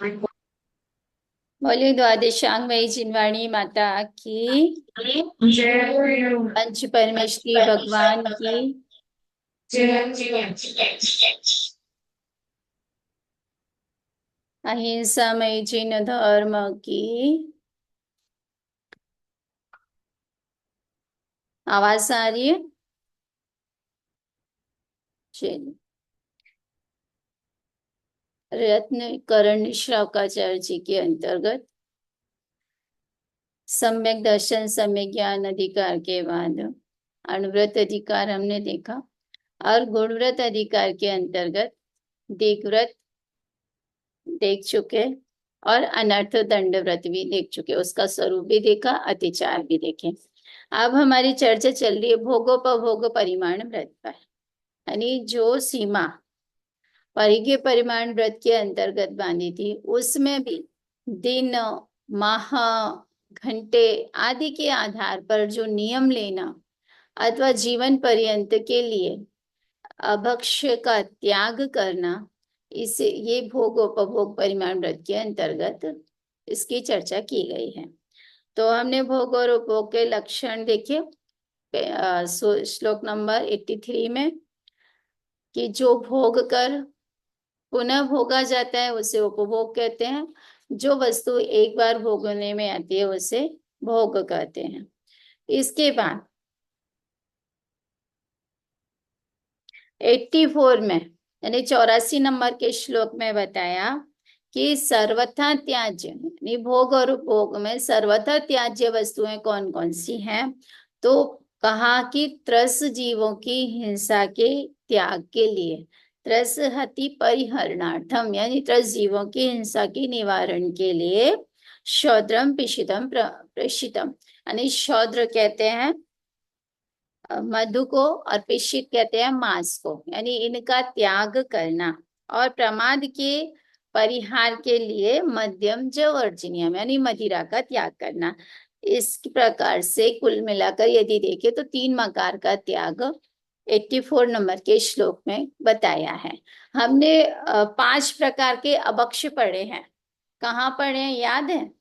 बोलिए द्वादशांग मई जिनवाणी माता की, पंच परमेश्वरी भगवान की। अहिंसा मई जिन धर्म की। आवाज आ रही है? चलिए। रत्न करण श्रवकाचार्य जी के अंतर्गत सम्यक दर्शन सम्यक ज्ञान अधिकार के बाद अणुव्रत अधिकार हमने देखा, और गुणव्रत अधिकार के अंतर्गत दिग्व्रत देख चुके, और अनर्थ दंड व्रत भी देख चुके, उसका स्वरूप भी देखा, अतिचार भी देखे। अब हमारी चर्चा चल रही है भोगोपभोग परिमाण व्रत पर, यानी जो सीमा परिघ परिमाण व्रत के अंतर्गत बांधी थी, उसमें भी दिन, माह, घंटे आदि के आधार पर जो नियम लेना अथवा जीवन पर्यंत के लिए अभक्ष्य का त्याग करना, इसे ये भोगोपभोग परिमाण व्रत के अंतर्गत इसकी चर्चा की गई है। तो हमने भोग और उपभोग के लक्षण देखे श्लोक नंबर 83 में, कि जो भोग कर पुनः भोगा जाता है उसे उपभोग कहते हैं, जो वस्तु एक बार भोगने में आती है उसे भोग कहते हैं। इसके बाद 84 में, यानी 84 नंबर के श्लोक में बताया कि सर्वथा त्याज्य, यानी भोग और उपभोग में सर्वथा त्याज्य वस्तुएं कौन कौन सी हैं। तो कहा कि त्रस जीवों की हिंसा के त्याग के लिए, त्रस हति परिहरणार्थम, यानी त्रस जीवों की हिंसा के निवारण के लिए शौद्रम पिशितम प्रेषितम, यानी शौद्र कहते हैं मधु को, और पिशित कहते हैं मांस को, यानी इनका त्याग करना, और प्रमाद के परिहार के लिए मध्यम जवर्जनियम, यानी मदिरा का त्याग करना। इस प्रकार से कुल मिलाकर यदि देखें तो 3 मकार का त्याग 84 नंबर के श्लोक में बताया है। हमने 5 प्रकार के अभक्ष्य पढ़े हैं। कहाँ पढ़े हैं, याद है?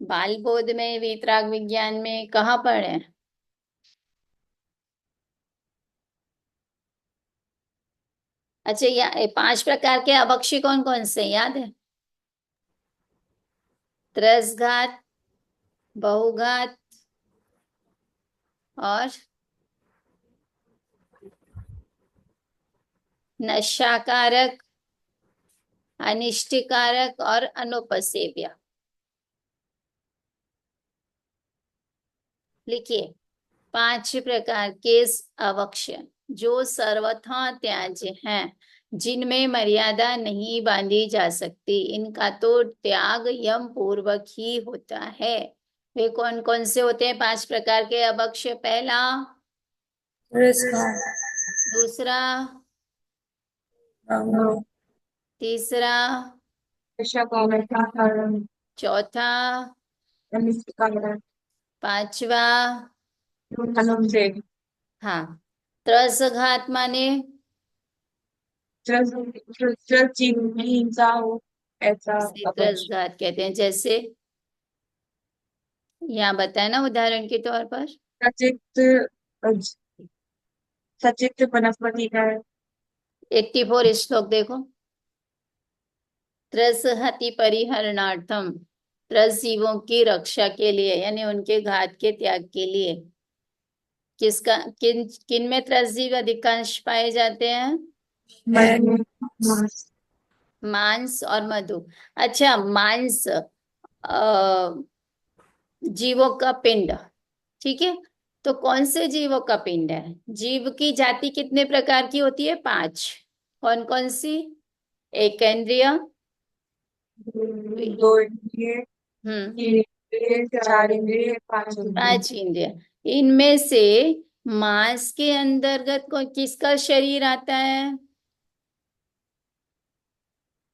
बाल बोध में, वीतराग विज्ञान में, कहाँ पढ़े हैं? अच्छा, 5 प्रकार के अभक्ष्य कौन कौन से याद है? त्रसघात, बहुघात, और नशाकारक, अनिष्टकारक और अनुपसेव्य। लिखिए, 5 प्रकार के अभक्ष्य जो सर्वथा त्याज्य हैं, जिनमें मर्यादा नहीं बांधी जा सकती, इनका तो त्याग यम पूर्वक ही होता है। वे कौन कौन से होते हैं 5 प्रकार के अभक्ष्य? पहला, दूसरा, तीसरा, चौथा, पांचवा। हाँ, त्रसघात माने त्रसघात कहते हैं, जैसे यहाँ बताए ना उदाहरण के तौर पर। सचित्र वनस्पति का 84 श्लोक देखो, त्रस हति परिहरणार्थम, त्रस जीवों की रक्षा के लिए, यानी उनके घात के त्याग के लिए। किसका, किन किन में त्रस जीव अधिकांश पाए जाते हैं? मांस और मधु। अच्छा, मांस जीवों का पिंड, ठीक है। तो कौन से जीवों का पिंड है? जीव की जाति कितने प्रकार की होती है? 5। कौन कौन सी? एक इंद्रिय, दो इंद्रिय, हम्म, तीन इंद्रिय, चार इंद्रिय, पांच इंद्रिय। 5 इंद्रिय। इनमें से मांस के अंतर्गत किसका शरीर आता है?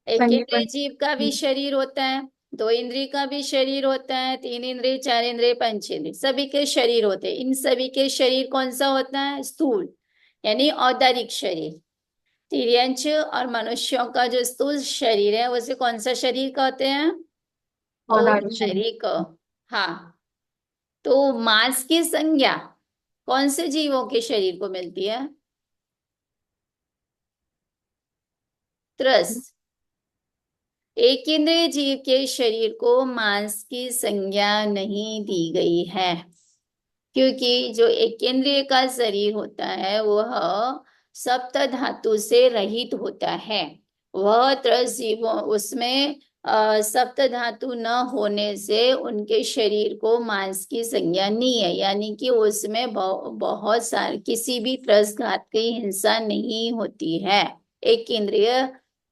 एक इंद्रिय जीव का भी शरीर होता है, 2 इंद्रिय का भी शरीर होता है, 3 इंद्रिय, 4 इंद्रिय, 5 इंद्रिय, सभी के शरीर होते हैं। इन सभी के शरीर कौन सा होता है? स्थूल, यानी औदारिक शरीर। तिर्यंच और मनुष्यों का जो स्थूल शरीर है उसे कौन सा शरीर कहते हैं? औदार्य। औदारिक। हाँ। तो मांस की संज्ञा कौन से जीवों के शरीर को मिलती है? त्रस। एक इंद्रिय जीव के शरीर को मांस की संज्ञा नहीं दी गई है, क्योंकि जो एक इंद्रिय का शरीर होता है वह सप्त धातु से रहित होता है। वह त्रस जीवों उसमें सप्त धातु न होने से उनके शरीर को मांस की संज्ञा नहीं है, यानी कि उसमें बहुत सारे किसी भी त्रस घात की हिंसा नहीं होती है। एक इंद्रिय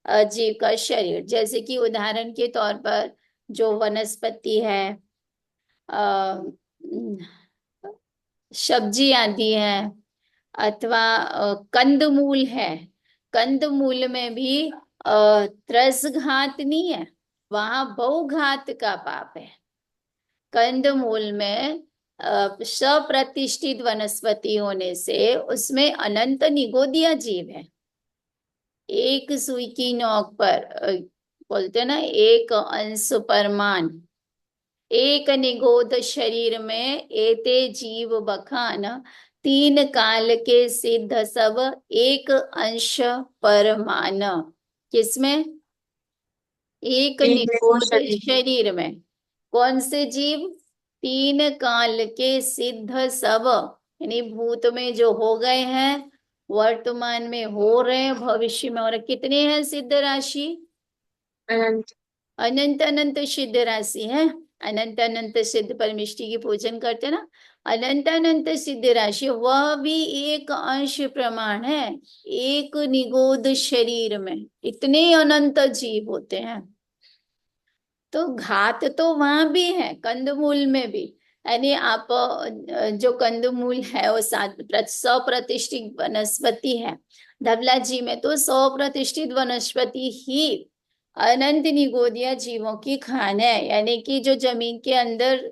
जीव का शरीर, जैसे कि उदाहरण के तौर पर जो वनस्पति है, आ, सब्जी आदि है, अथवा कंदमूल है। कंदमूल में भी त्रस घात नहीं है, वहां बहुघात का पाप है। कंदमूल में सप्रतिष्ठित वनस्पति होने से उसमें अनंत निगोदिया जीव है। एक सुई की नोक पर बोलते हैं ना, एक अंश परमाण, एक निगोद शरीर में एते जीव बखान, तीन काल के सिद्ध सब एक अंश परमाण। किसमें? एक एक देखो निगोद शरीर। शरीर में। कौन से जीव? तीन काल के सिद्ध सब, यानी भूत में जो हो गए हैं, वर्तमान में हो रहे हैं, भविष्य में हो रहे। कितने हैं सिद्ध राशि? अनंत। अनंत अनंत सिद्ध राशि है। अनंत अनंत सिद्ध परमिष्टि की पूजन करते ना। अनंत अनंत सिद्ध राशि वह भी एक अंश प्रमाण है, एक निगोद शरीर में इतने अनंत जीव होते हैं। तो घात तो वहां भी है, कंदमूल में भी। यानी आप जो कंदमूल है वो सौ प्रतिष्ठित वनस्पति है। धवला जी में तो 100% वनस्पति ही अनंत निगोदिया जीवों की खान है, यानी कि जो जमीन के अंदर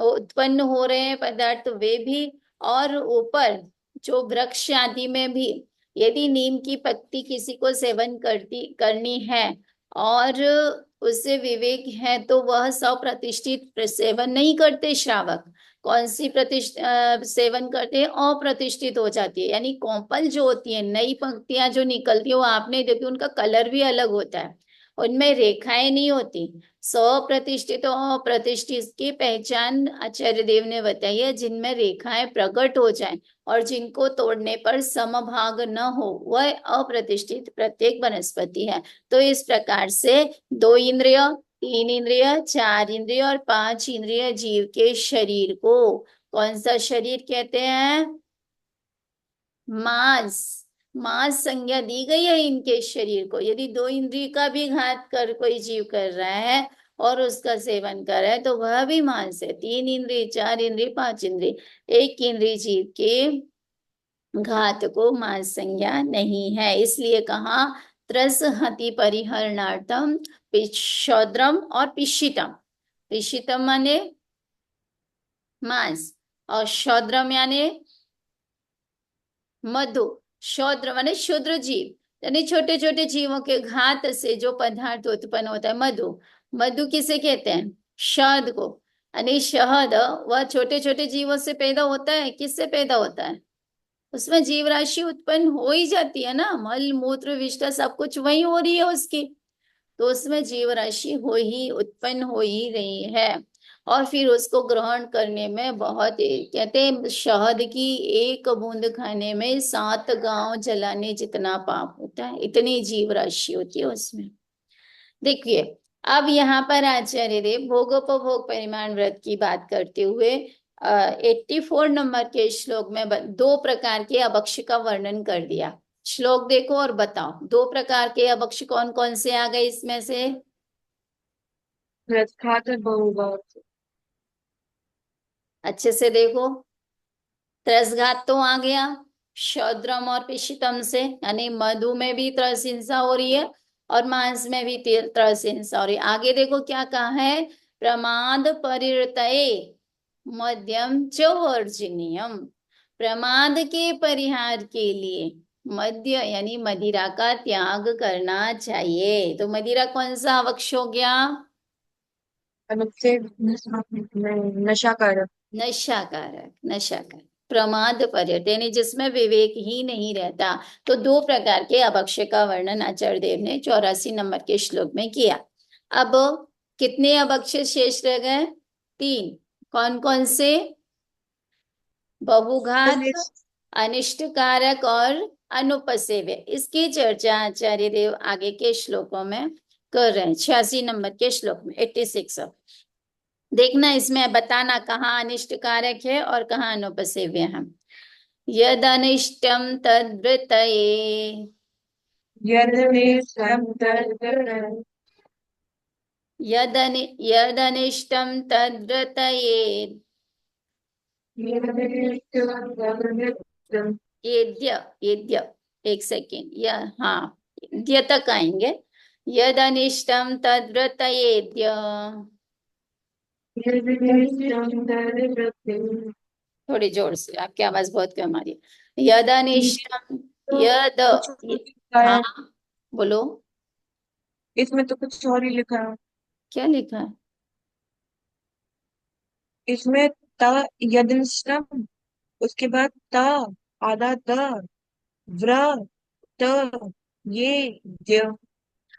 उत्पन्न हो रहे हैं पदार्थ वे भी, और ऊपर जो वृक्ष आदि में भी। यदि नीम की पत्ती किसी को सेवन करनी है और उससे विवेक है तो वह 100% सेवन नहीं करते श्रावक। कौन सी सेवन करते हैं? अप्रतिष्ठित हो जाती है, यानी कौपल जो होती है, नई पंक्तियां जो निकलती है वो आपने देखी, उनका कलर भी अलग होता है, उनमें रेखाएं नहीं होती। 100% और अप्रतिष्ठित की पहचान आचार्य देव ने बताई है, जिनमें रेखाएं प्रकट हो जाएं और जिनको तोड़ने पर समभाग न हो, वह अप्रतिष्ठित प्रत्येक वनस्पति है। तो इस प्रकार से 2 इंद्रिय, 3 इंद्रिय, 4 इंद्रिय और 5 इंद्रिय जीव के शरीर को कौन सा शरीर कहते हैं? मांस। मांस संज्ञा दी गई है इनके शरीर को। यदि 2 इंद्रिय का भी घात कर कोई जीव कर रहा है और उसका सेवन कर रहा है तो वह भी मांस है। 3 इंद्रिय, 4 इंद्रिय, 5 इंद्रिय, एक इंद्रिय जीव के घात को मांस संज्ञा नहीं है। इसलिए कहा त्रस हति परिहरणार्थम पिक्षोद्रम और पिशितम। पिशितम माने मांस, और शौद्रम यानी मधु। शौद्र माने शूद्र जीव, यानी छोटे छोटे जीवों के घात से जो पदार्थ उत्पन्न होता है, मधु। मधु किसे कहते हैं? शहद को। यानी शहद वह छोटे छोटे जीवों से पैदा होता है। किससे पैदा होता है? उसमें जीव राशि उत्पन्न हो ही जाती है ना, मल मूत्र विष्ठा सब कुछ वही हो रही है उसकी। तो उसमें जीव राशि हो ही उत्पन्न हो ही रही है। और फिर उसको ग्रहण करने में बहुत कहते हैं, शहद की एक बूंद खाने में 7 गांव जलाने जितना पाप होता है, इतनी जीव राशि होती है उसमें। देखिए, अब यहाँ पर आचार्य देव भोगोपभोग परिमाण व्रत की बात करते हुए 84 नंबर के श्लोक में 2 प्रकार के अभक्ष का वर्णन कर दिया। श्लोक देखो और बताओ, 2 प्रकार के अभक्ष कौन कौन से आ गए इसमें से? घात और बहुघात। अच्छे से देखो। त्रसघात तो आ गया शौद्रम और पिशितम से, यानी मधु में भी त्रस हिंसा हो रही है और मांस में भी त्रस हिंसा हो रही है। आगे देखो क्या कहा है, प्रमाद परिवर्तये मध्यम च वर्जनीयम। प्रमाद के परिहार के लिए मद्य यानी मदिरा का त्याग करना चाहिए। तो मदिरा कौन सा अवक्ष हो गया? अनुच्छेद नशा कारक। नशाकारक, नशाकारक, प्रमाद पर्यट यानी जिसमें विवेक ही नहीं रहता। तो दो प्रकार के अभक्ष्य का वर्णन आचार्य देव ने 84 नंबर के श्लोक में किया। अब कितने अभक्ष्य शेष रह गए? तीन। कौन कौन से? बहुघात, अनिष्टकारक और अनुपसेव्य। इसकी चर्चा आचार्य देव आगे के श्लोकों में कर रहे हैं। 86 नंबर के श्लोक में, 86। देखना, इसमें बताना कहाँ अनिष्टकारक है और कहाँ अनुपसेव्य है। यद अनिष्टम तद्वृतये, यद मे संतर्पण यद अनिष्टम तद्वृतये, येद्य, येद्य, एक सेकेंड, यह, हाँ, यद्य तक आएंगे। यद अनिष्टम तद्वृतयेद्य, थोड़ी जोर से, आपकी आवाज बहुत कम आ रही है। यद अनिष्टम, यद, कुछ और लिखा हाँ, है। बोलो। इसमें तो कुछ और ही लिखा है। क्या लिखा है? इसमें ता यदनिष्टम, उसके बाद ता, आधा ता, व्र, त, ये, य।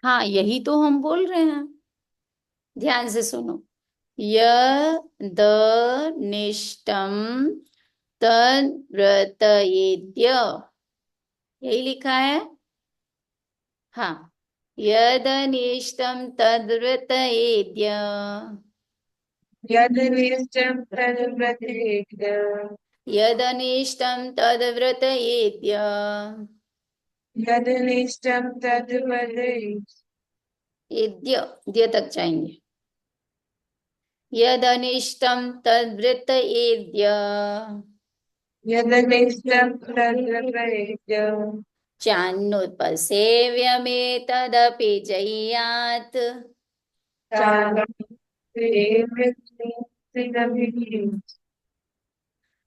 हाँ, यही तो हम बोल रहे हैं, ध्यान से सुनो। यद निष्टम तद्व्रतयेद्य, यही लिखा है। हाँ, यद निष्टम तद्व्रतयेद्य, यदनिष्टम तद्व्रतेद्य, यद निष्टम तद्व्रतयेद्य। यदनिष्टम तद्व्रतेद्य, एद्य, द्य तक जाएंगे। यद अनिष्टम तद्व्रतयेद्य, यदनिष्टम तद्व्रतेद्य, चान्नुपसेव्यमेतदपि जह्यात्,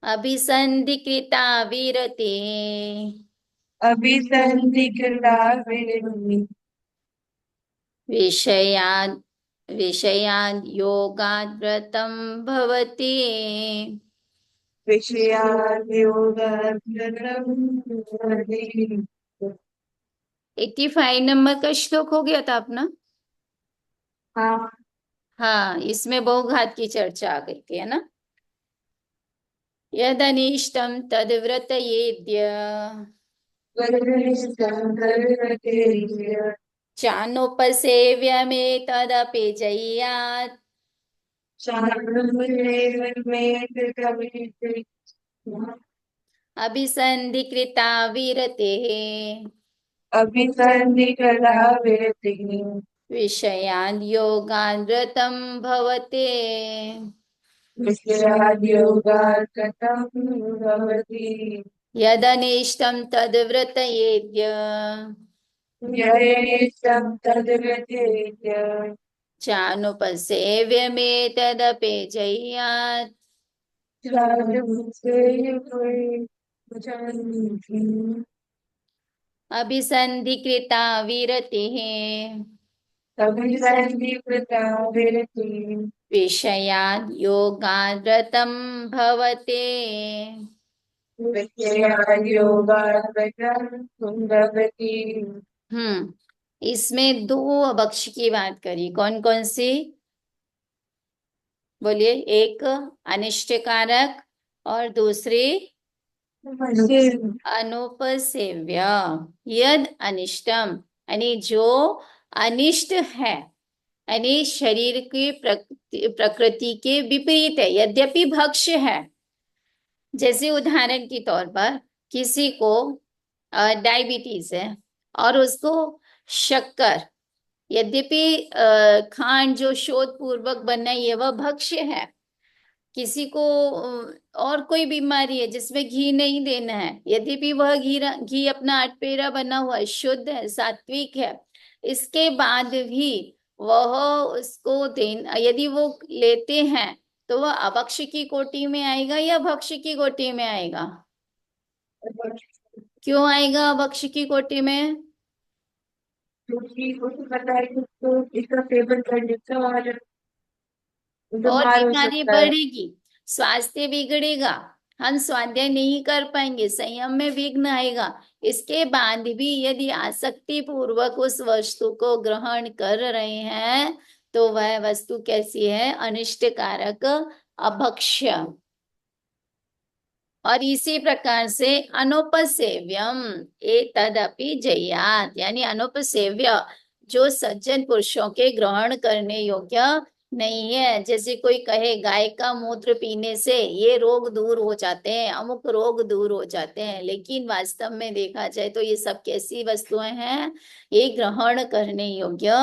अभिसन्धिकृता विरते, अभिसन्धिकृता विषयान् विषयान् योगाद् व्रतं भवति। विषयाद्योगाग्रहम्। 85 नंबर का श्लोक हो गया था अपना। हाँ। हाँ, इसमें बहुघात की चर्चा आ गई थी, है ना। यदनिष्टं तद्व्रतयेद्य, चानुपसेव्यमेतदपि जह्यात्, अभिसन्धिकृता विरतेः, अभिसन्धिकृता विरति, विषयान् योगान् व्रतं भवते। विषयाद्योगार्थं भवति। यदनिष्टं तद्व्रतयेद्य, यदेष्टं तद्व्रजेत, चानुपसेव्यमेतदपि जह्यात्, अभिसन्धिकृता विरतिः, अभिसन्धिकृता विरति, विषयान् योगान् व्रतं भवते। विषयाद्योगार्थं भवति। इसमें दो अभक्ष की बात करी, कौन कौन सी? बोलिए। एक अनिष्टकारक और दूसरी अनुपसेव्य। यद अनिष्टम यानी जो अनिष्ट है, यानी शरीर की प्रकृति के विपरीत है, यद्यपि भक्ष्य है। जैसे उदाहरण के तौर पर किसी को डायबिटीज है और उसको शक्कर, यद्यपि खांड जो शोध पूर्वक बनाई है वह भक्ष्य है। किसी को और कोई बीमारी है जिसमें घी नहीं देना है, यद्यपि वह घी अपना अटपेरा बना हुआ है, शुद्ध है, सात्विक है, इसके बाद भी वह उसको देन, यदि वो लेते हैं तो वह अभक्ष्य की कोटि में आएगा या भक्ष्य की कोटि में आएगा? क्यों आएगा भक्ष की कोटि में? क्योंकि उसको पता है कि उसको इसका सेवन करने से और और बीमार हो बीमारी सकता है। बढ़ेगी, स्वास्थ्य बिगड़ेगा, हम स्वाध्याय नहीं कर पाएंगे, संयम में विघ्न आएगा। इसके बाद भी यदि आसक्ति पूर्वक उस वस्तु को ग्रहण कर रहे हैं तो वह वस्तु कैसी है? अनिष्टकारक, अभक्ष्य। और इसी प्रकार से अनुपसेव्यम ए तदपि जयात, यानी अनुपसेव्य, जो सज्जन पुरुषों के ग्रहण करने योग्य नहीं है। जैसे कोई कहे गाय का मूत्र पीने से ये रोग दूर हो जाते हैं, अमुक रोग दूर हो जाते हैं, लेकिन वास्तव में देखा जाए तो ये सब कैसी वस्तुएं हैं? ये ग्रहण करने योग्य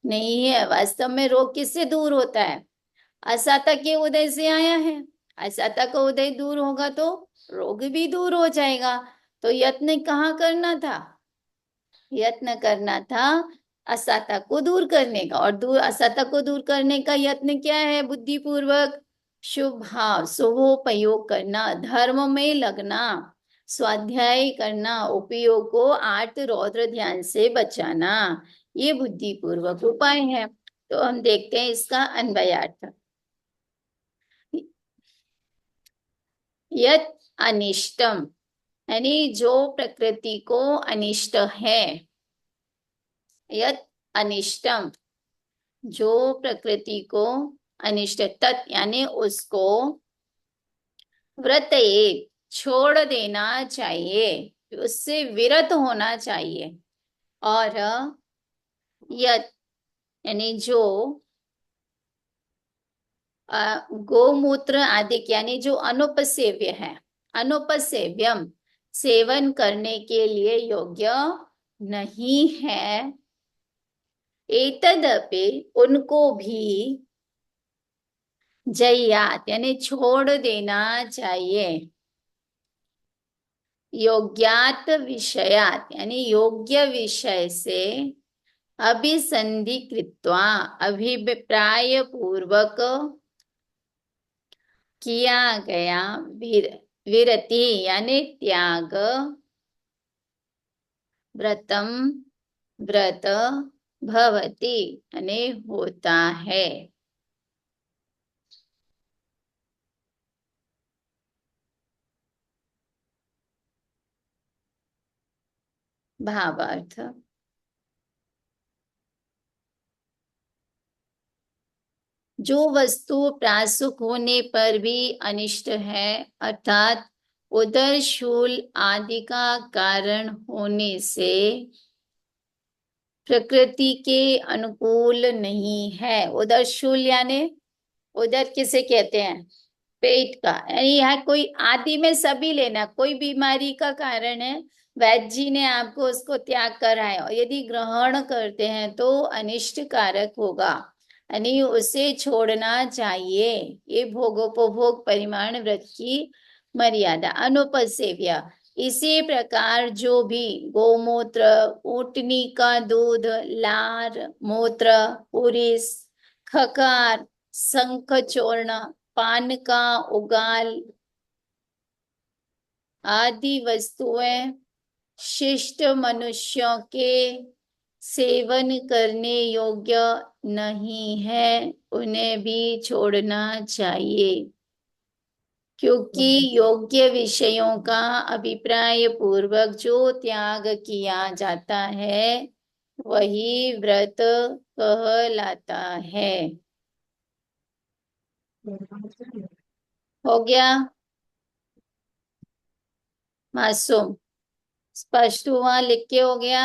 नहीं है। वास्तव में रोग किससे दूर होता है? असाता के उदय से आया है। असाता का उदय दूर होगा तो रोग भी दूर हो जाएगा। तो यत्न कहाँ करना था? यत्न करना था असाता को दूर करने का। और दूर असाता को दूर करने का यत्न क्या है? बुद्धि पूर्वक शुभ भाव शुभोपयोग करना, धर्म में लगना, स्वाध्याय करना, उपयोग को आर्त रौद्र ध्यान से बचाना, ये बुद्धि पूर्वक उपाय है। तो हम देखते हैं इसका अन्वयार्थ। यत अनिष्टम, यानी जो प्रकृति को अनिष्ट है। यत अनिष्टम, जो प्रकृति को अनिष्ट, तत् यानी उसको, व्रत एक, छोड़ देना चाहिए, उससे विरत होना चाहिए। और यत यानी जो गोमूत्र आदि यानी जो अनुपसेव्य है, अनुपसेव्यम, सेवन करने के लिए योग्य नहीं है, एतदपि, उनको भी, जय्यात यानी छोड़ देना चाहिए, योग्यात विषयात यानी योग्य विषय से, अभिसंधि कृत्वा अभिप्राय पूर्वक किया गया विरति यानी त्याग, व्रतम, व्रत, भवति यानी होता है। भावार्थ, जो वस्तु प्रासुक होने पर भी अनिष्ट है, अर्थात उदर शूल आदि का कारण होने से प्रकृति के अनुकूल नहीं है। उदर शूल यानी, उदर किसे कहते हैं? पेट का। यानी यहाँ कोई आदि में सभी लेना, कोई बीमारी का कारण है, वैद्य जी ने आपको उसको त्याग कराया और यदि ग्रहण करते हैं तो अनिष्ट कारक होगा, यानी उसे छोड़ना चाहिए। ये भोगोपभोग परिमाण व्रत की मर्यादा, अनुपसेव्य। इसी प्रकार जो भी गोमूत्र, ऊँटनी का दूध, लार, मूत्र, उरिस, खकार, शंखचूर्ण, पान का उगाल आदि वस्तुएं शिष्ट मनुष्यों के सेवन करने योग्य नहीं है, उन्हें भी छोड़ना चाहिए। क्योंकि योग्य विषयों का अभिप्राय पूर्वक जो त्याग किया जाता है वही व्रत कहलाता है। हो गया मासूम? स्पष्ट हुआ? लिख के हो गया?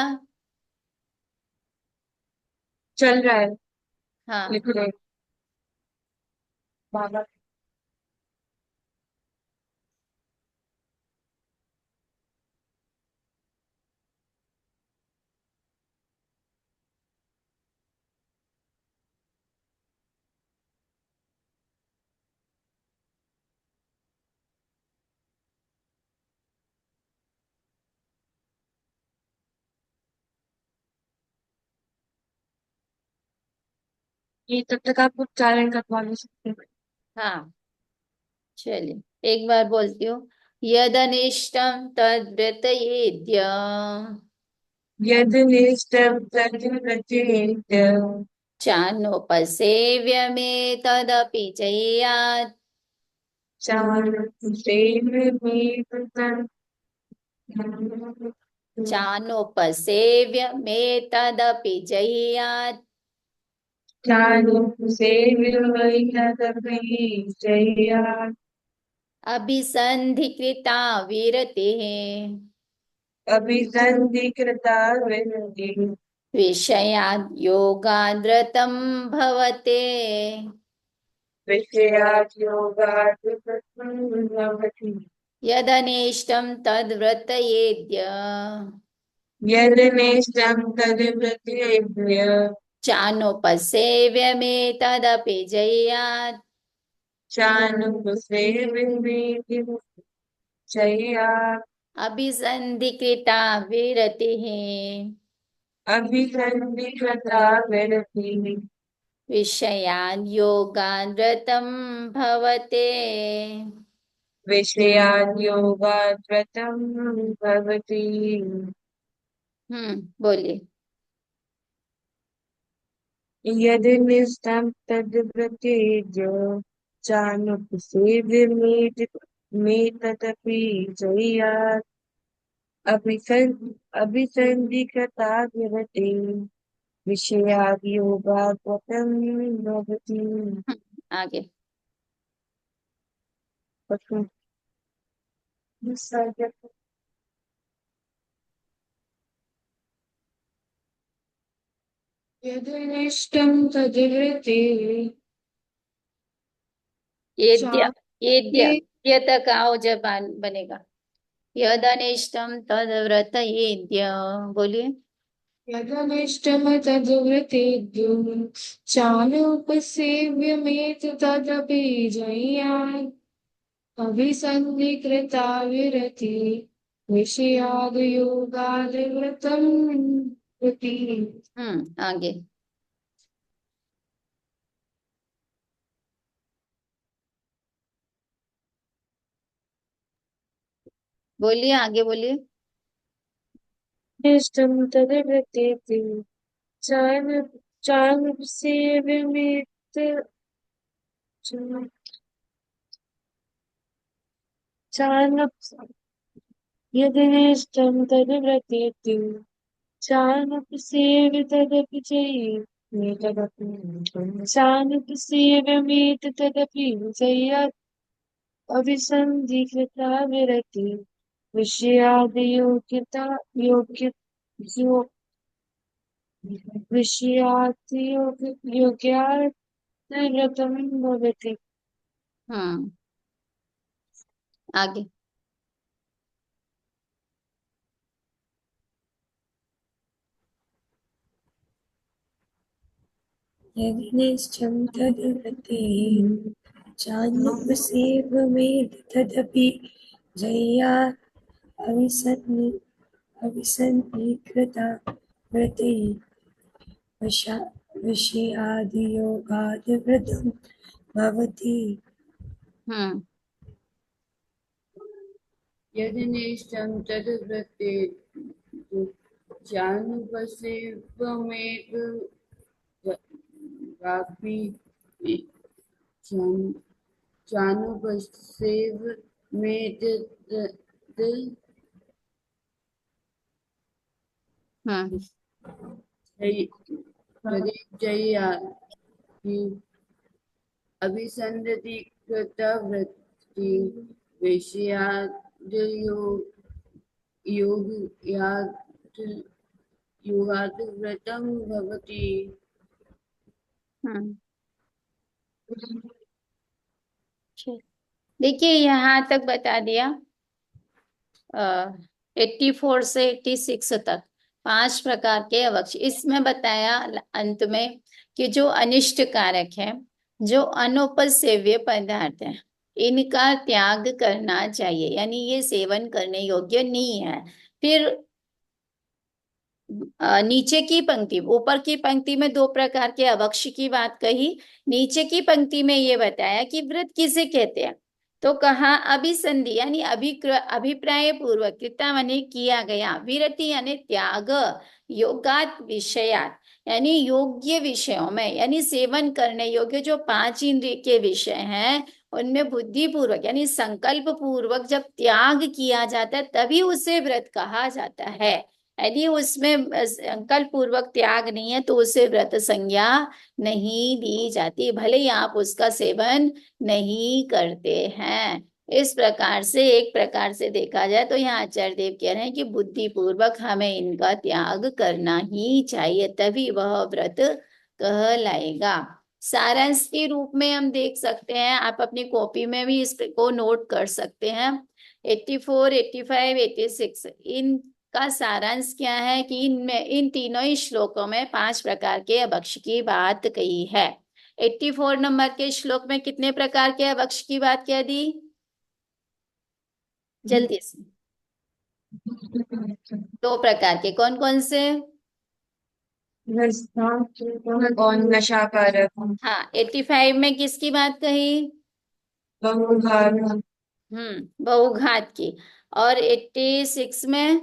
चल रहा है, हाँ। लिख रहे बाबा। ये तब तक आप उच्चारण करवा नहीं सकते। हाँ, चलिए एक बार बोलती हूँ। यदनिष्टं तद्व्रतयेद्य यदनिष्टं तद्व्रजेत चानोपसेव्यमेतदपि जयात् चारुसेवमेतत् चानोपसेव्यमेतदपि जयात् चारुसेवमेतदपि जयात् अभिसन्धिकृता विरतिः अभिसन्धिकृता विरतिः विषयाद् योगाद्रतं भवते विषयात् योगात् भवति यदनिष्टं तद्व्रतयेद्य यदनेष्टं तद्व्रजेभ्य चानुपसेव्यमेतदपि जयात् चानुपसेवमेति जयात् अभिसन्धिकृता विरतिः अभिसन्धिकृता विरतिः विषयान् योगान् रतं भवते। विषयान् योगात् व्रतं भवति बोलिए। यदनिष्टं तद्व्रजेभ्य चानुपसेव्यमेतदपि जयात् अभिसन्धिकृता विरतिः विषयाद् योगात् व्रतं भवति आगे। यदनिष्टं तद्व्रजेभ्य येद्य येद्य ये तक आओ जब बनेगा। यदनिष्टं तद्व्रत येद्य। बोलिए। यदनिष्टमतद्व्रतेभ्यो चानुपसेव्यमेतदपि जयात् अभिसन्धिकृता विरति विषयाद्योगाद्व्रतं प्रति आगे। बोलिए, आगे बोलिए। निष्टं तद्व्रतेभ्यो चानुपसेव्यमेत चानुप यदनिष्टं तद्व्रतेभ्यो चानुपसेव्यमेतदपि चानुपसेव्यमेतदपि जयात् अभिसन्धिकृता विरति विषयादियोग्यता योग्य यो विषयादियोग्यात् व्रतं भवति हम्म आगे। यज्ञेश्चं तद्व्रतेः चान्नुपसेवमेतदपि जयात् अविसन्निकृता व्रतैः विषयादियोगाद्व्रतं भवति हम्म यदनिष्टं तद्व्रतेः चानुपसेव्यमेतदपि चानुपसेव्यमेतद् हम्म जयात् अभिसन्धिकृतवृत्ति योगात् व्रतं भवति। हम्म देखिए, यहाँ तक बता दिया। 84 से 86 तक 5 प्रकार के अवक्ष। इसमें बताया अंत में कि जो अनिष्ट कारक है, जो अनुपसेव्य पदार्थ है, इनका त्याग करना चाहिए, यानी ये सेवन करने योग्य नहीं है। फिर नीचे की पंक्ति, ऊपर की पंक्ति में 2 प्रकार के अवक्ष की बात कही, नीचे की पंक्ति में ये बताया कि व्रत किसे कहते हैं। तो कहा अभिसंधि यानी अभिप्राय पूर्वक कृता माने किया गया, विरति यानी त्याग, योगात विषयात यानी योग्य विषयों में, यानी सेवन करने योग्य जो पांच इंद्रिय के विषय हैं उनमें बुद्धि पूर्वक यानी संकल्प पूर्वक जब त्याग किया जाता है तभी उसे व्रत कहा जाता है। यदि उसमें संकल्प पूर्वक त्याग नहीं है तो उसे व्रत संज्ञा नहीं दी जाती, भले ही आप उसका सेवन नहीं करते हैं। इस प्रकार से एक प्रकार से देखा जाए तो यहाँ आचार्य देव कह रहे हैं कि बुद्धि पूर्वक हमें इनका त्याग करना ही चाहिए, तभी वह व्रत कहलाएगा। सारांश के रूप में हम देख सकते हैं, आप अपनी कॉपी में भी इसको नोट कर सकते हैं। 84, 85, 86 इनका सारांश क्या है कि इनमें इन तीनों ही श्लोकों में 5 प्रकार के अभक्ष की बात कही है। 84 नंबर के श्लोक में कितने प्रकार के अभक्ष की बात कह दी? जल्दी से। 2 प्रकार के, कौन कौन से? और नशाकारक, हाँ, 85 में किसकी बात कही? बहुघात, बहुघात की। और 86 में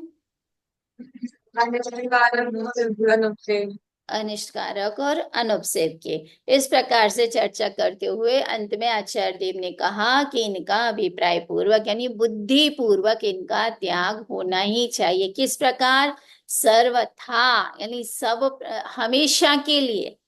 अनिष्टकारक और अनुपसेव के। इस प्रकार से चर्चा करते हुए अंत में आचार्य देव ने कहा कि इनका अभिप्राय पूर्वक यानी बुद्धि पूर्वक इनका त्याग होना ही चाहिए। किस प्रकार? सर्वथा यानी सब, हमेशा के लिए।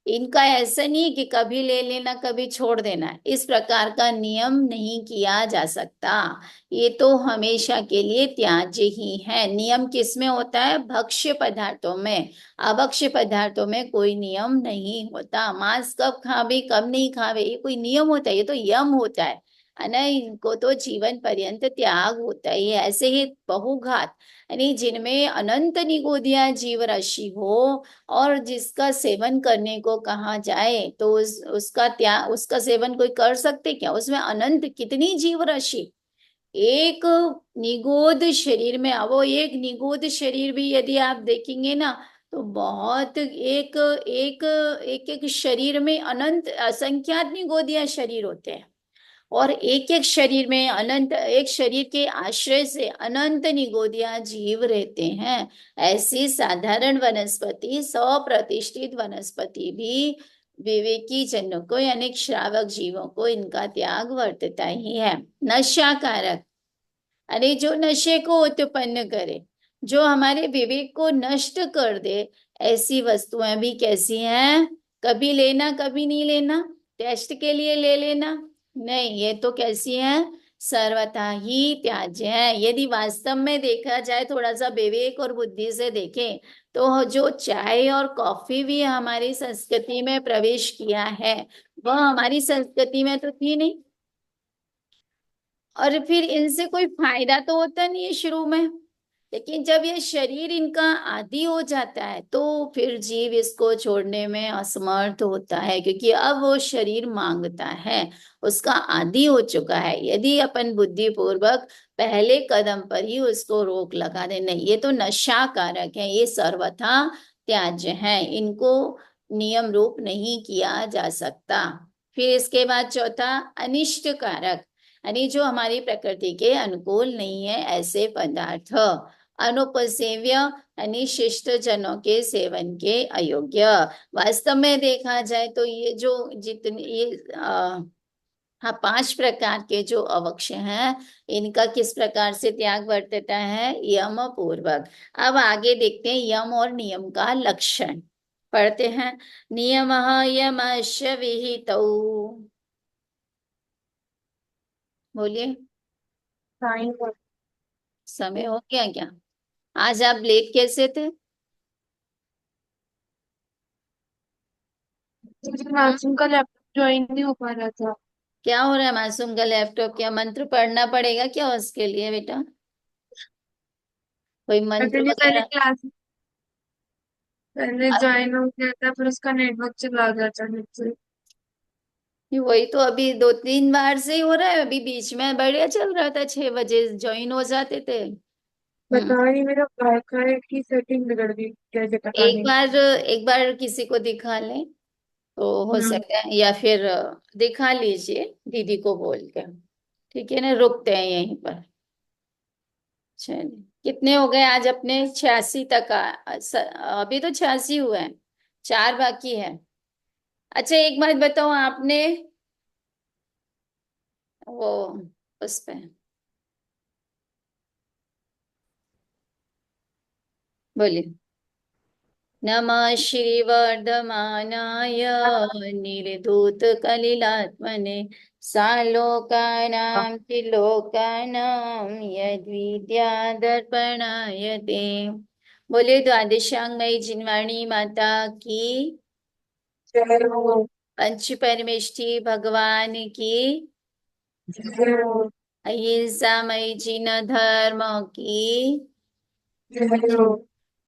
इनका ऐसा नहीं कि कभी ले लेना कभी छोड़ देना, इस प्रकार का नियम नहीं किया जा सकता। ये तो हमेशा के लिए त्याज्य ही है। नियम किस में होता है? भक्ष्य पदार्थों में। अभक्ष्य पदार्थों में कोई नियम नहीं होता। मांस कब खावे कब नहीं खावे ये कोई नियम होता है? ये तो यम होता है ना। इनको तो जीवन पर्यंत त्याग होता ही है। ऐसे ही बहुघात यानी जिनमें अनंत निगोदिया जीव राशि हो और जिसका सेवन करने को कहा जाए तो उसका सेवन कोई कर सकते क्या? उसमें अनंत कितनी जीव राशि, एक निगोद शरीर में। अब वो एक निगोद शरीर भी यदि आप देखेंगे ना तो बहुत एक एक एक एक शरीर में अनंत असंख्यात निगोदिया शरीर होते हैं, और एक एक शरीर में अनंत, एक शरीर के आश्रय से अनंत निगोदिया जीव रहते हैं। ऐसी साधारण वनस्पति, 100% वनस्पति भी विवेकी जनों को यानी श्रावक जीवों को इनका त्याग वर्तता ही है। नशाकारक अरे जो नशे को उत्पन्न करे, जो हमारे विवेक को नष्ट कर दे, ऐसी वस्तुएं भी कैसी हैं? कभी लेना कभी नहीं लेना, टेस्ट के लिए ले लेना नहीं, ये तो कैसी है? सर्वथा ही त्याज्य है। यदि वास्तव में देखा जाए, थोड़ा सा विवेक और बुद्धि से देखें तो जो चाय और कॉफी भी हमारी संस्कृति में प्रवेश किया है वह हमारी संस्कृति में तो थी नहीं, और फिर इनसे कोई फायदा तो होता नहीं है शुरू में, लेकिन जब ये शरीर इनका आदी हो जाता है तो फिर जीव इसको छोड़ने में असमर्थ होता है, क्योंकि अब वो शरीर मांगता है, उसका आदी हो चुका है। यदि अपन बुद्धि पूर्वक पहले कदम पर ही उसको रोक लगा दे, नहीं ये तो नशा कारक है, ये सर्वथा त्याज्य है, इनको नियम रूप नहीं किया जा सकता। फिर इसके बाद चौथा अनिष्ट कारक, यानी जो हमारी प्रकृति के अनुकूल नहीं है ऐसे पदार्थ। अनुपसेव्य यानी शिष्ट जनों के सेवन के अयोग्य। वास्तव में देखा जाए तो ये जो जितने ये हाँ 5 प्रकार के जो अवक्ष हैं इनका किस प्रकार से त्याग वर्तता है? यम पूर्वक। अब आगे देखते हैं यम और नियम का लक्षण पढ़ते हैं। नियम यमश विहितौ, बोलिए। समय हो गया क्या? आज आप लेट कैसे थे? मासूम का लैपटॉप ज्वाइन नहीं हो पा रहा था। क्या हो रहा है मासूम का लैपटॉप? क्या मंत्र पढ़ना पड़ेगा क्या उसके लिए बेटा? कोई मंत्र एक्चुअली पहले वगैरह? क्लास पहले ज्वाइन हो गया था, फिर उसका नेटवर्क चला गया अचानक से। वही तो अभी 2-3 बार से ही हो रहा है। अभी बीच में बढ़िया चल रहा था, 6 बजे ज्वाइन हो जाते थे। पता नहीं मेरा वाईफाई की सेटिंग बिगड़ गई कैसे, पता एक नहीं। बार एक बार किसी को दिखा लें तो हो हम्म। सकता है, या फिर दिखा लीजिए दीदी को बोल के, ठीक है ना, रुकते हैं यहीं पर। चलिए, कितने हो गए आज अपने? 86 तक अभी तो 86 हुए हैं, 4 बाकी है। अच्छा एक बात बताओ, आपने वो उस पे बोलिए। नमः श्रीवर्धमानाय निर्धूतकलिलात्मने सालोकानां त्रिलोकानां यद्विद्यादर्पणाय ते। बोले द्वादशांगमयी जिनवाणी माता की, जय हो। पंच परमेष्ठी भगवान की, जय हो। अहिंसामयी जिन धर्म की, जय हो।